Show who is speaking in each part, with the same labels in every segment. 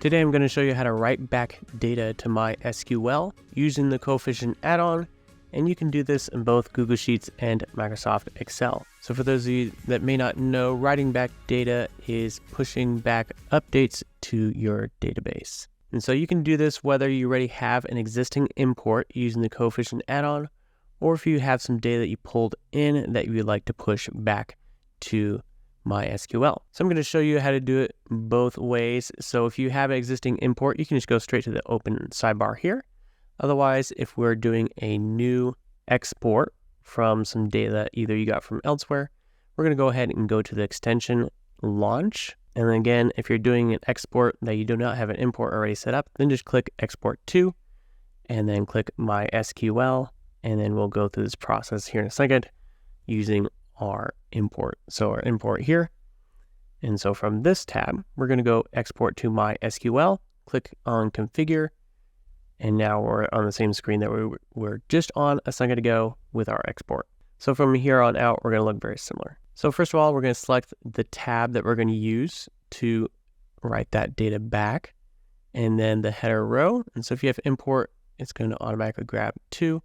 Speaker 1: Today I'm going to show you how to write back data to MySQL using the Coefficient add-on, and you can do this in both Google Sheets and Microsoft Excel. So for those of you that may not know, writing back data is pushing back updates to your database. And so you can do this whether you already have an existing import using the Coefficient add-on, or if you have some data that you pulled in that you would like to push back to MySQL. So I'm going to show you how to do it both ways. So if you have an existing import, you can just go straight to the open sidebar here. Otherwise, if we're doing a new export from some data that either you got from elsewhere, we're going to go ahead and go to the extension launch. And then again, if you're doing an export that you do not have an import already set up, then just click export to, and then click MySQL. And then we'll go through this process here in a second using our import. So our import here. And so from this tab, we're going to go export to MySQL, click on configure. And now we're on the same screen that we were just on a second ago with our export. So from here on out, we're going to look very similar. So first of all, we're going to select the tab that we're going to use to write that data back, and then the header row. And so if you have import, it's going to automatically grab to.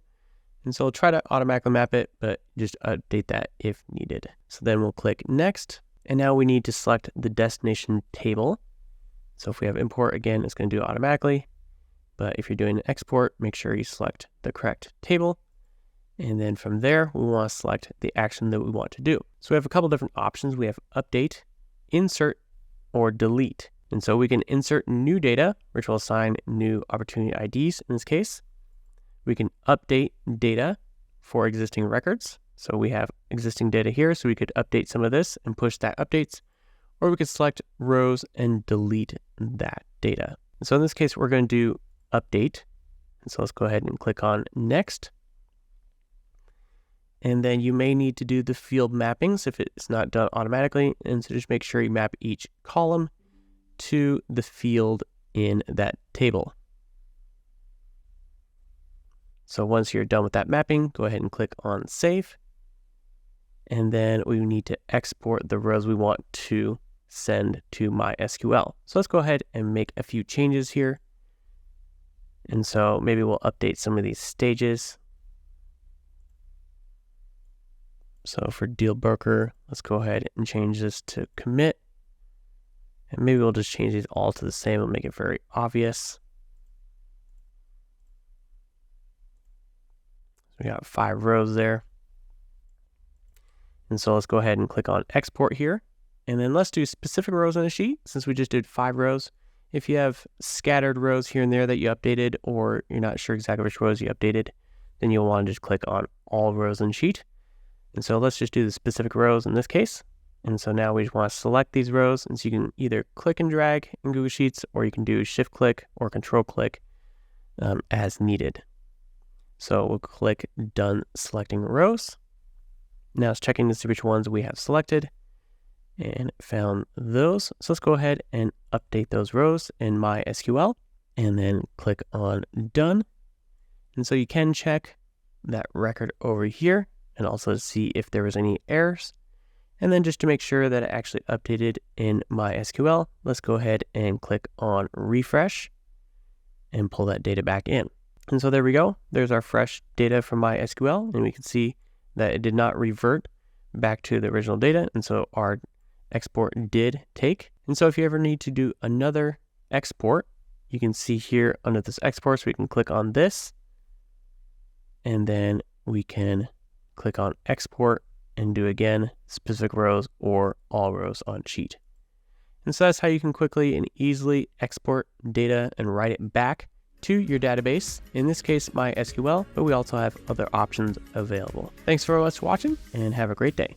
Speaker 1: And so we'll try to automatically map it, but just update that if needed. So then we'll click next. And now we need to select the destination table. So if we have import, again, it's going to do it automatically. But if you're doing an export, make sure you select the correct table. And then from there, we want to select the action that we want to do. So we have a couple different options. We have update, insert, or delete. And so we can insert new data, which will assign new opportunity IDs in this case. We can update data for existing records. So we have existing data here, so we could update some of this and push that updates, or we could select rows and delete that data. And so in this case, we're going to do update. And so let's go ahead and click on next. And then you may need to do the field mappings if it's not done automatically. And so just make sure you map each column to the field in that table. So once you're done with that mapping, go ahead and click on save. And then we need to export the rows we want to send to MySQL. So let's go ahead and make a few changes here. And so maybe we'll update some of these stages. So for deal broker, let's go ahead and change this to commit. And maybe we'll just change these all to the same and make it very obvious. We got 5 rows there. And so let's go ahead and click on export here. And then let's do specific rows on a sheet since we just did 5 rows. If you have scattered rows here and there that you updated, or you're not sure exactly which rows you updated, then you'll want to just click on all rows in sheet. And so let's just do the specific rows in this case. And so now we just want to select these rows. And so you can either click and drag in Google Sheets, or you can do shift click or control click as needed. So we'll click done selecting rows. Now it's checking to see which ones we have selected and found those. So let's go ahead and update those rows in MySQL and then click on done. And so you can check that record over here and also see if there was any errors. And then just to make sure that it actually updated in MySQL, let's go ahead and click on refresh and pull that data back in. And so there we go. There's our fresh data from MySQL, and we can see that it did not revert back to the original data. And so our export did take. And so if you ever need to do another export, you can see here under this export, so we can click on this, and then we can click on export and do again specific rows or all rows on sheet. And so that's how you can quickly and easily export data and write it back to your database, in this case MySQL, but we also have other options available. Thanks for watching and have a great day.